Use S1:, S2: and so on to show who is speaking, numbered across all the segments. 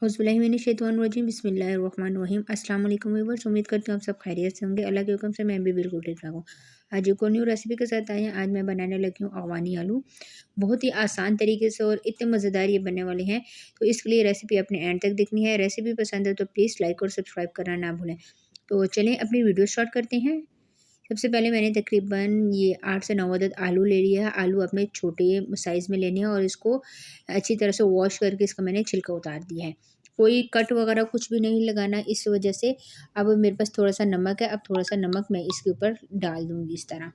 S1: औज़ुबिल्लाहिमिनश्शैतानिर्रजीम बिस्मिल्लाहिर्रहमानिर्रहीम। अस्सलाम वालेकुम व्यूअर्स, उम्मीद करती हूँ आप सब खैरियत से होंगे। अल्लाह के हुक्म से मैं भी बिल्कुल ठीक ठाक हूँ। आज एक और न्यू रेसिपी के साथ आए हैं। आज मैं बनाने लगी हूँ अगवानी आलू, बहुत ही आसान तरीके से और इतने मज़ेदार ये बनने वाले हैं। तो इसके लिए रेसिपी अपने एंड तक देखनी है। रेसिपी पसंद है तो प्लीज़ लाइक और सब्सक्राइब करना ना भूलें। तो चलें अपनी वीडियो स्टार्ट करते हैं। सबसे पहले मैंने तकरीबन ये 8 से 9 अदद आलू ले लिया है। आलू अपने छोटे साइज़ में लेने हैं और इसको अच्छी तरह से वॉश करके इसका मैंने छिलका उतार दिया है। कोई कट वगैरह कुछ भी नहीं लगाना इस वजह से। अब मेरे पास थोड़ा-सा नमक है, अब थोड़ा-सा नमक मैं इसके ऊपर डाल दूँगी इस तरह।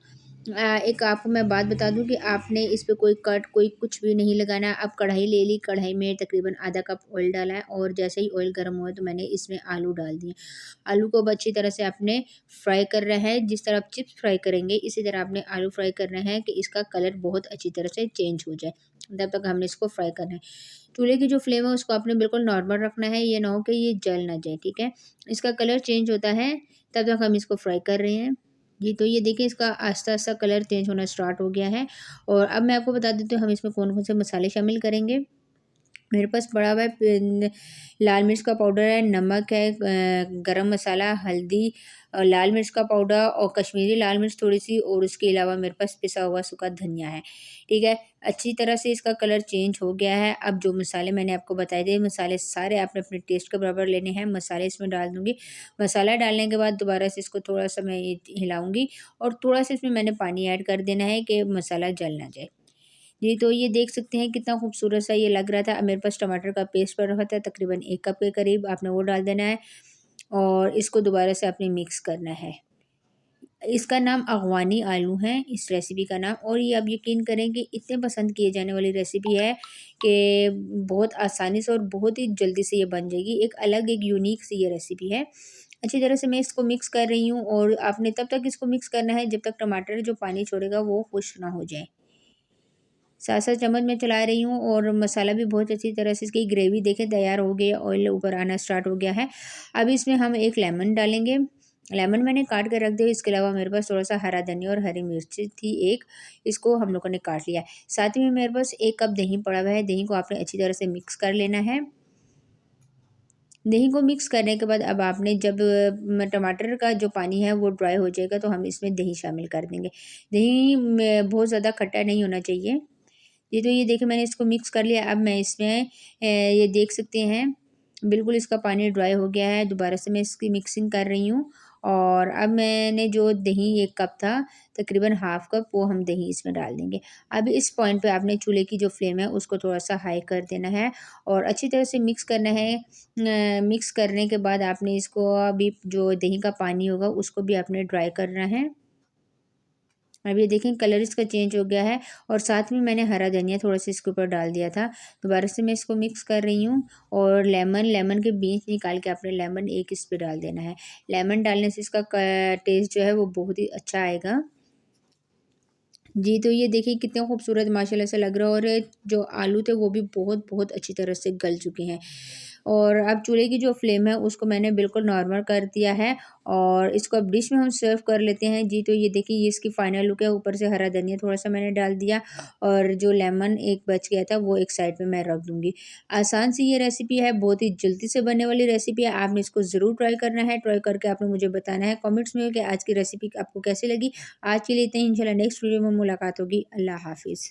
S1: एक आपको मैं बात बता दूँ कि आपने इस पे कोई कट, कोई कुछ भी नहीं लगाना। अब कढ़ाई ले ली, कढ़ाई में तकरीबन आधा कप ऑयल डाला है और जैसे ही ऑयल गर्म हुआ तो मैंने इसमें आलू डाल दिए। आलू को अब अच्छी तरह से आपने फ्राई करना है। जिस तरह आप चिप्स फ्राई करेंगे इसी तरह आपने आलू फ्राई करना है कि इसका कलर बहुत अच्छी तरह से चेंज हो जाए। तब तक हमने इसको फ्राई करना है। चूल्हे की जो फ्लेम है उसको आपने बिल्कुल नॉर्मल रखना है, ये ना हो कि ये जल ना जाए, ठीक है। इसका कलर चेंज होता है तब तक हम इसको फ्राई कर रहे हैं। जी, तो ये देखिए इसका आस्ता-आस्ता कलर चेंज होना स्टार्ट हो गया है। और अब मैं आपको बता देती हूँ हम इसमें कौन-कौन से मसाले शामिल करेंगे। मेरे पास पड़ा हुआ है लाल मिर्च का पाउडर है, नमक है, गरम मसाला, हल्दी, लाल मिर्च का पाउडर और कश्मीरी लाल मिर्च थोड़ी-सी, और उसके अलावा मेरे पास पिसा हुआ सूखा धनिया है, ठीक है। अच्छी तरह से इसका कलर चेंज हो गया है। अब जो मसाले मैंने आपको बताए थे, मसाले सारे आपने अपने टेस्ट के बराबर लेने हैं। मसाले इसमें डाल दूँगी। मसाला डालने के बाद दोबारा से इसको थोड़ा-सा मैं हिलाऊँगी और थोड़ा-सा इसमें मैंने पानी ऐड कर देना है कि मसाला जल ना जाए। जी, तो ये देख सकते हैं कितना खूबसूरत सा ये लग रहा था। अब मेरे पास टमाटर का पेस्ट पड़ा हुआ था तकरीबन 1 कप के करीब, आपने वो डाल देना है और इसको दोबारा से आपने मिक्स करना है। इसका नाम अगवानी आलू है, इस रेसिपी का नाम। और ये आप यकीन करें कि इतने पसंद किए जाने वाली रेसिपी है कि बहुत आसानी से और बहुत ही जल्दी से ये बन जाएगी। एक अलग, एक यूनिक सी ये रेसिपी है। अच्छी तरह से मैं इसको मिक्स कर रही हूँ और आपने तब तक इसको मिक्स करना है जब तक टमाटर जो पानी छोड़ेगा वो खुश्क ना हो जाए। साथ-साथ चम्मच में चला रही हूँ और मसाला भी बहुत अच्छी तरह से, इसकी ग्रेवी देखें तैयार हो गई है, ऑयल ऊपर आना स्टार्ट हो गया है। अब इसमें हम एक लेमन डालेंगे। लेमन मैंने काट कर रख दिया। इसके अलावा मेरे पास थोड़ा-सा हरा धनिया और हरी मिर्च थी एक, इसको हम लोगों ने काट लिया है। साथ ही में मेरे पास 1 कप दही पड़ा हुआ है। दही को आपने अच्छी तरह से मिक्स कर लेना है। दही को मिक्स करने के बाद अब आपने जब टमाटर का जो पानी है वो ड्राई हो जाएगा तो हम इसमें दही शामिल कर देंगे। दही में बहुत ज़्यादा खट्टा नहीं होना चाहिए। ये तो ये देखिए मैंने इसको मिक्स कर लिया। अब मैं इसमें ये देख सकते हैं बिल्कुल इसका पानी ड्राई हो गया है। दोबारा से मैं इसकी मिक्सिंग कर रही हूँ और अब मैंने जो दही 1 कप था, तकरीबन हाफ़ कप वो हम दही इसमें डाल देंगे। अब इस पॉइंट पे आपने चूल्हे की जो फ्लेम है उसको थोड़ा-सा हाई कर देना है और अच्छी तरह से मिक्स करना है। मिक्स करने के बाद आपने इसको अभी जो दही का पानी होगा उसको भी आपने ड्राई करना है। अब ये देखें कलर इसका चेंज हो गया है और साथ में मैंने हरा धनिया थोड़ा-सा इसके ऊपर डाल दिया था। दोबारा से मैं इसको मिक्स कर रही हूँ और लेमन के बीज निकाल के आपने लेमन एक इस पे डाल देना है। लेमन डालने से इसका टेस्ट जो है वो बहुत ही अच्छा आएगा। जी, तो ये देखिए कितने खूबसूरत माशाल्लाह से लग रहा है और जो आलू थे वो भी बहुत-बहुत अच्छी तरह से गल चुके हैं। और अब चूल्हे की जो फ्लेम है उसको मैंने बिल्कुल नॉर्मल कर दिया है और इसको अब डिश में हम सर्व कर लेते हैं। जी, तो ये देखिए ये इसकी फाइनल लुक है। ऊपर से हरा धनिया थोड़ा-सा मैंने डाल दिया और जो लेमन एक बच गया था वो एक साइड में मैं रख दूँगी। आसान सी ये रेसिपी है, बहुत ही जल्दी से बनने वाली रेसिपी है। आपने इसको ज़रूर ट्राई करना है। ट्राई करके आपने मुझे बताना है कमेंट्स में कि आज की रेसिपी आपको कैसी लगी। आज के लिए इतना ही, इंशाल्लाह नेक्स्ट वीडियो में मुलाकात होगी। अल्लाह हाफ़िज़।